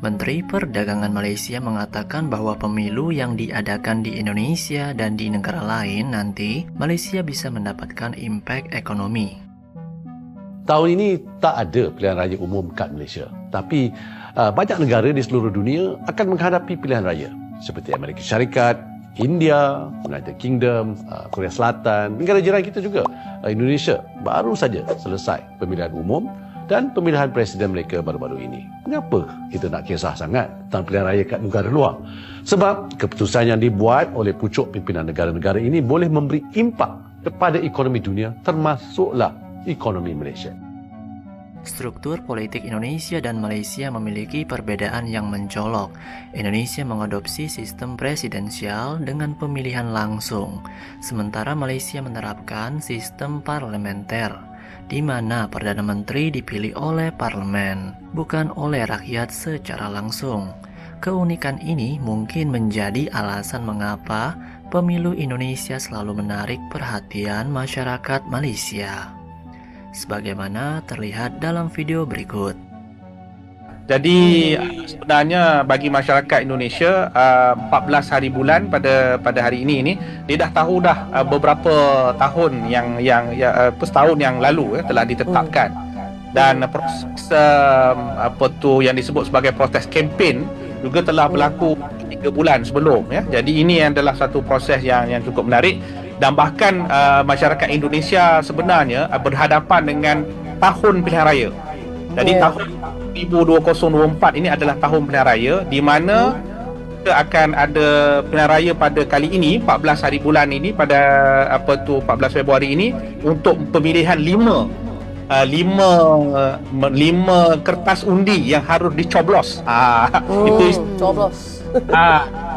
Menteri Perdagangan Malaysia mengatakan bahwa pemilu yang diadakan di Indonesia dan di negara lain nanti, Malaysia bisa mendapatkan impak ekonomi. Tahun ini tak ada pilihan raya umum kat Malaysia. Tapi banyak negara di seluruh dunia akan menghadapi pilihan raya. Seperti Amerika Syarikat, India, United Kingdom, Korea Selatan, negara jiran kita juga. Indonesia baru saja selesai pemilihan umum dan pemilihan presiden mereka baru-baru ini. Mengapa kita nak kisah sangat tentang pilihan raya kat negara luar? Sebab keputusan yang dibuat oleh pucuk pimpinan negara-negara ini boleh memberi impak kepada ekonomi dunia, termasuklah ekonomi Malaysia. Struktur politik Indonesia dan Malaysia memiliki perbedaan yang mencolok. Indonesia mengadopsi sistem presidensial dengan pemilihan langsung, sementara Malaysia menerapkan sistem parlementer, di mana Perdana Menteri dipilih oleh parlemen, bukan oleh rakyat secara langsung. Keunikan ini mungkin menjadi alasan mengapa pemilu Indonesia selalu menarik perhatian masyarakat Malaysia, sebagaimana terlihat dalam video berikut. Jadi sebenarnya bagi masyarakat Indonesia 14 hari bulan pada hari ini dia dah tahu beberapa tahun yang setahun yang lalu telah ditetapkan, dan proses yang disebut sebagai proses kempen juga telah berlaku 3 bulan sebelum Jadi ini adalah satu proses yang cukup menarik, dan bahkan masyarakat Indonesia sebenarnya berhadapan dengan tahun pilihan raya. Jadi tahun 2024 ini adalah tahun pilihan raya, di mana kita akan ada pilihan raya pada kali ini 14 hari bulan ini, pada 14 Februari ini, untuk pemilihan 5 kertas undi yang harus dicoblos. Itu coblos.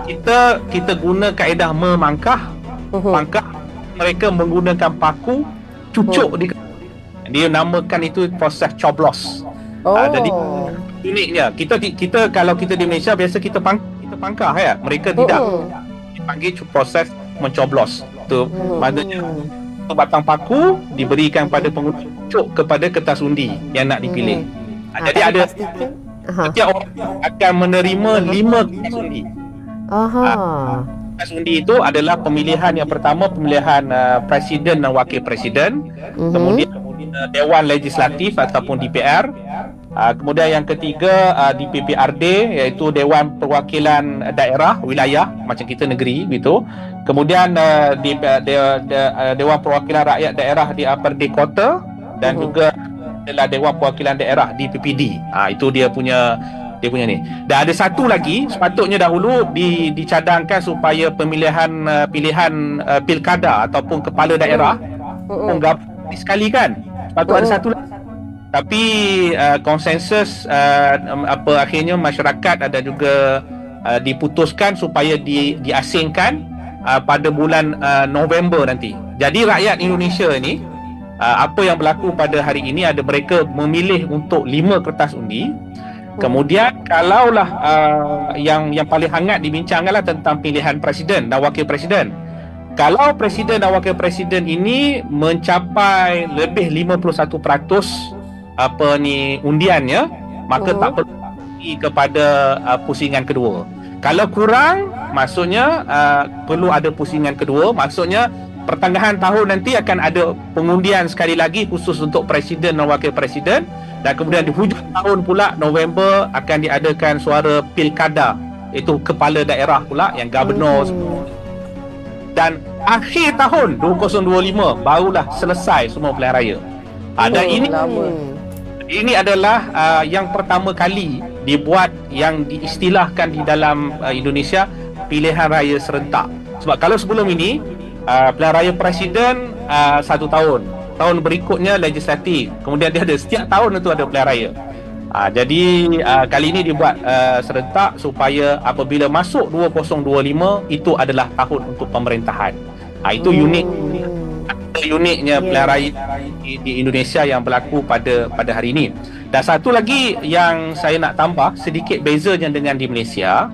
Kita guna kaedah memangkah. Mangkah, mereka menggunakan paku cucuk dia namakan itu proses coblos. Jadi uniknya kita kalau kita di Malaysia biasa kita pangkah mereka tidak, dipanggil proses mencoblos. Itu maknanya batang paku diberikan pada pengguna cucuk kepada kertas undi yang nak dipilih. Jadi ada setiap orang akan menerima 5 kertas undi. Kertas undi itu adalah pemilihan yang pertama, pemilihan presiden dan wakil presiden, kemudian Dewan Legislatif ataupun DPR, kemudian yang ketiga DPPRD, iaitu Dewan Perwakilan Daerah Wilayah, macam kita negeri gitu. Kemudian Dewan Perwakilan Rakyat Daerah di Perdi Kota, dan juga adalah Dewan Perwakilan Daerah di PPD. Itu dia punya ni. Dan ada satu lagi, sepatutnya dahulu dicadangkan supaya pilihan pilkada ataupun kepala daerah sekali kan. Sepatutnya ada satu lagi. Tapi konsensus akhirnya masyarakat ada juga diputuskan supaya diasingkan pada bulan November nanti. Jadi rakyat Indonesia ni, apa yang berlaku pada hari ini ada mereka memilih untuk 5 kertas undi. Kemudian kalaulah yang paling hangat dibincangkanlah tentang pilihan presiden dan wakil presiden. Kalau presiden dan wakil presiden ini mencapai lebih 51% undiannya, maka tak perlu kepada pusingan kedua. Kalau kurang, maksudnya perlu ada pusingan kedua. Maksudnya pertengahan tahun nanti akan ada pengundian sekali lagi khusus untuk presiden dan wakil presiden, dan kemudian di hujung tahun pula November akan diadakan suara pilkada, itu kepala daerah pula yang gubernur. Dan akhir tahun 2025 barulah selesai semua pilihan raya. Ini adalah yang pertama kali dibuat, yang diistilahkan di dalam Indonesia, pilihan raya serentak. Sebab kalau sebelum ini pilihan raya presiden 1 tahun, tahun berikutnya legislatif, kemudian dia ada setiap tahun itu ada pilihan raya. Jadi kali ini dibuat serentak supaya apabila masuk 2025 itu adalah tahun untuk pemerintahan. Itu uniknya pilihan raya di Indonesia yang berlaku pada hari ini. Dan satu lagi yang saya nak tambah sedikit bezanya dengan di Malaysia,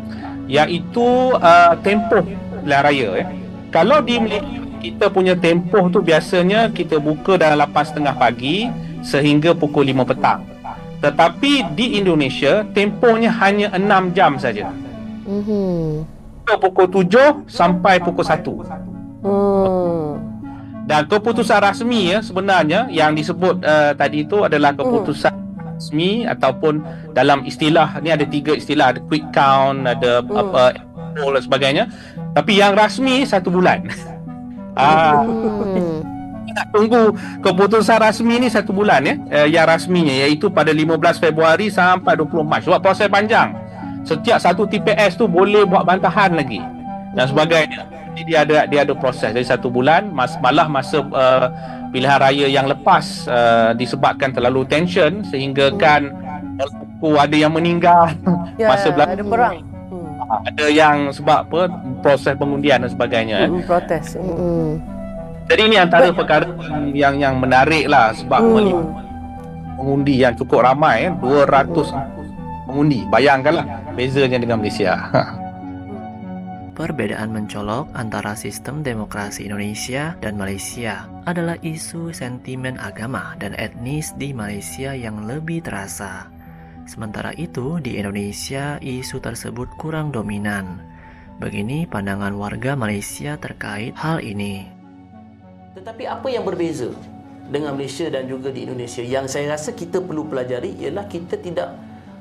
iaitu tempoh pilihan raya. Kalau di Malaysia Kita punya tempoh tu biasanya kita buka dalam 8.30 pagi sehingga pukul 5 petang. Tetapi di Indonesia tempohnya hanya 6 jam saja. Pukul 7 sampai pukul 1. Dan keputusan rasmi sebenarnya yang disebut tadi itu adalah keputusan rasmi ataupun dalam istilah ni ada 3 istilah, ada quick count, ada poll dan sebagainya. Tapi yang rasmi 1 bulan. Nak tunggu keputusan rasmi ni 1 bulan yang rasminya iaitu pada 15 Februari sampai 20 Mac. Sebab proses panjang. Setiap satu TPS tu boleh buat bantahan lagi dan sebagainya. Jadi dia ada proses dari 1 bulan. Malah masa pilihan raya yang lepas disebabkan terlalu tension sehingga kan ada yang meninggal masa belakang. Ada perang. Ada yang sebab proses pengundian dan sebagainya. Protes. Jadi ini antara perkara yang menarik lah sebab pengundi yang cukup ramai 200 pengundi. Bayangkanlah bezanya dengan Malaysia. Perbedaan mencolok antara sistem demokrasi Indonesia dan Malaysia adalah isu sentimen agama dan etnis di Malaysia yang lebih terasa. Sementara itu, di Indonesia isu tersebut kurang dominan. Begini pandangan warga Malaysia terkait hal ini. Tetapi apa yang berbeza dengan Malaysia dan juga di Indonesia yang saya rasa kita perlu pelajari ialah kita tidak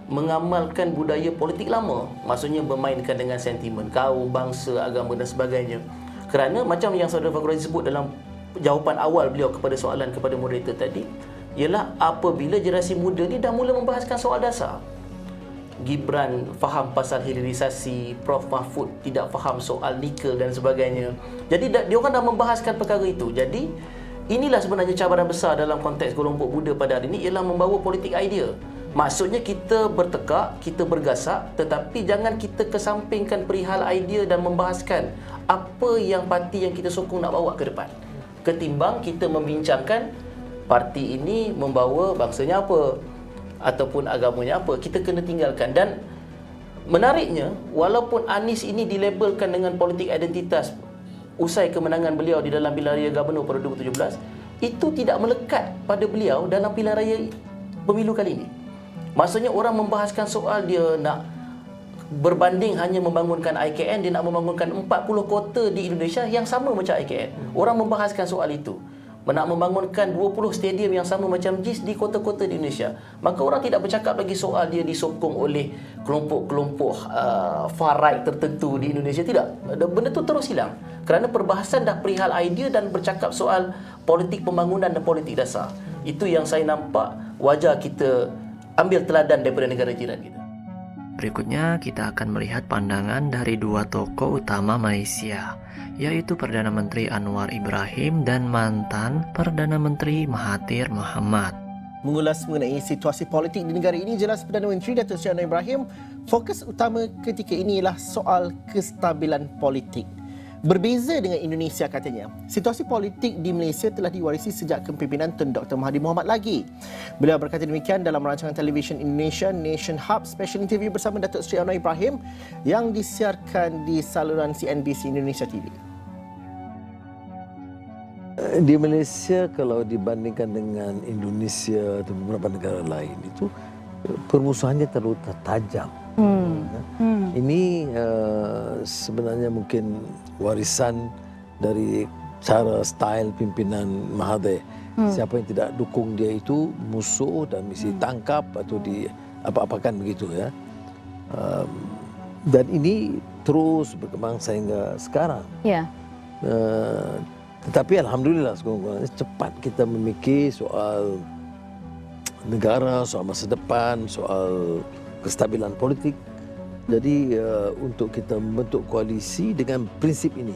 mengamalkan budaya politik lama. Maksudnya bermainkan dengan sentimen kaum, bangsa, agama dan sebagainya. Kerana macam yang Saudara Fakhruddin sebut dalam jawapan awal beliau kepada soalan kepada moderator tadi, ialah apabila generasi muda ni dah mula membahaskan soal dasar. Gibran faham pasal hilirisasi, Prof Mahfud tidak faham soal nikel dan sebagainya. Jadi dia orang dah membahaskan perkara itu. Jadi inilah sebenarnya cabaran besar dalam konteks kelompok muda pada hari ini, ialah membawa politik idea. Maksudnya kita bertekak, kita bergasak, tetapi jangan kita kesampingkan perihal idea dan membahaskan apa yang parti yang kita sokong nak bawa ke depan. Ketimbang kita membincangkan parti ini membawa bangsanya apa ataupun agamanya apa, kita kena tinggalkan. Dan menariknya, walaupun Anies ini dilabelkan dengan politik identitas usai kemenangan beliau di dalam pilihan raya Gubernur pada 2017, itu tidak melekat pada beliau dalam pilihan raya pemilu kali ini. Maksudnya orang membahaskan soal dia nak berbanding hanya membangunkan IKN, dia nak membangunkan 40 kota di Indonesia yang sama macam IKN. Orang membahaskan soal itu. Nak membangunkan 20 stadium yang sama macam JIS di kota-kota di Indonesia. Maka orang tidak bercakap lagi soal dia disokong oleh kelompok-kelompok far right tertentu di Indonesia. Tidak. Benda tu terus hilang. Kerana perbahasan dah perihal idea dan bercakap soal politik pembangunan dan politik dasar. Itu yang saya nampak wajar kita ambil teladan daripada negara jiran kita. Berikutnya kita akan melihat pandangan dari 2 tokoh utama Malaysia, yaitu Perdana Menteri Anwar Ibrahim dan mantan Perdana Menteri Mahathir Mohamad. Mengulas mengenai situasi politik di negara ini, jelas Perdana Menteri Datuk Seri Anwar Ibrahim, fokus utama ketika ini ialah soal kestabilan politik. Berbeza dengan Indonesia katanya, situasi politik di Malaysia telah diwarisi sejak kepimpinan Tun Dr. Mahathir Mohamad lagi. Beliau berkata demikian dalam rancangan televisyen Indonesia Nation Hub special interview bersama Datuk Seri Anwar Ibrahim yang disiarkan di saluran CNBC Indonesia TV. Di Malaysia kalau dibandingkan dengan Indonesia atau beberapa negara lain itu permusuhannya terlalu tajam. Ini sebenarnya mungkin warisan dari cara style pimpinan Mahathir. Siapa yang tidak dukung dia itu musuh dan mesti tangkap atau di apa-apakan begitu ya. Dan ini terus berkembang sehingga sekarang. Ya. Tetapi alhamdulillah sekurang-kurangnya cepat kita memikir soal negara, soal masa depan, soal kestabilan politik. Jadi untuk kita membentuk koalisi dengan prinsip ini,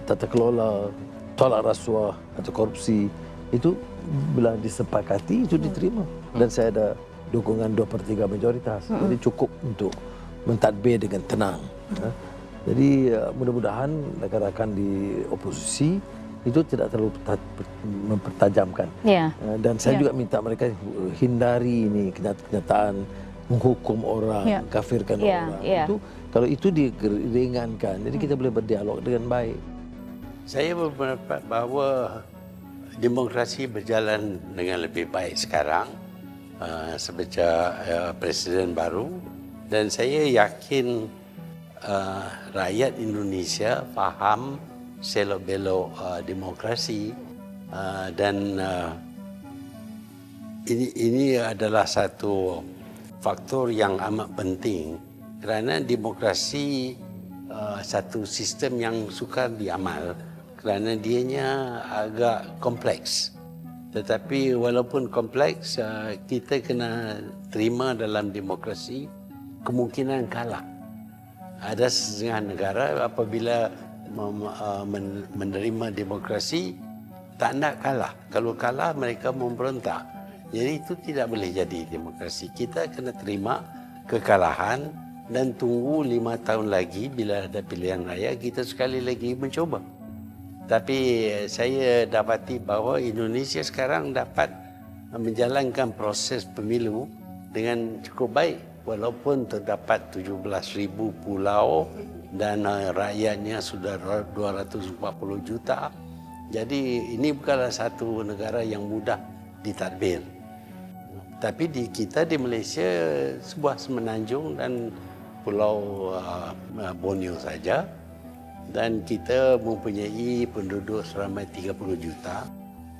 tata kelola, tolak rasuah atau korupsi, itu bila disepakati itu diterima. Dan saya ada dukungan 2/3 majoritas. Jadi cukup untuk mentadbir dengan tenang. Jadi mudah-mudahan rakan-rakan di oposisi itu tidak terlalu mempertajamkan. Dan saya juga minta mereka hindari ini kenyataan menghukum orang, kafirkan orang. Itu kalau itu diringankan, jadi kita boleh berdialog dengan baik. Saya berpendapat bahawa demokrasi berjalan dengan lebih baik sekarang sejak Presiden baru, dan saya yakin rakyat Indonesia faham selok-belok demokrasi, dan ini adalah satu faktor yang amat penting kerana demokrasi satu sistem yang sukar diamal kerana dianya agak kompleks. Tetapi walaupun kompleks, kita kena terima dalam demokrasi kemungkinan kalah. Ada setengah negara apabila menerima demokrasi tak nak kalah. Kalau kalah mereka memberontak. Jadi itu tidak boleh jadi demokrasi. Kita kena terima kekalahan dan tunggu 5 tahun lagi bila ada pilihan raya kita sekali lagi mencoba. Tapi saya dapati bahawa Indonesia sekarang dapat menjalankan proses pemilu dengan cukup baik walaupun terdapat 17,000 pulau dan rakyatnya sudah 240 juta. Jadi ini bukanlah satu negara yang mudah ditadbir. Tapi kita di Malaysia sebuah semenanjung dan pulau Borneo saja. Dan kita mempunyai penduduk seramai 30 juta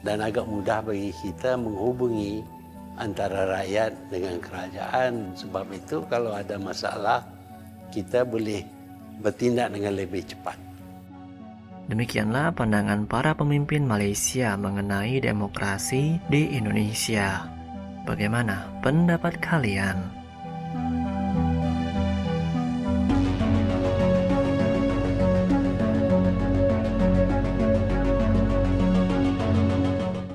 dan agak mudah bagi kita menghubungi antara rakyat dengan kerajaan. Sebab itu kalau ada masalah, kita boleh bertindak dengan lebih cepat. Demikianlah pandangan para pemimpin Malaysia mengenai demokrasi di Indonesia. Bagaimana pendapat kalian?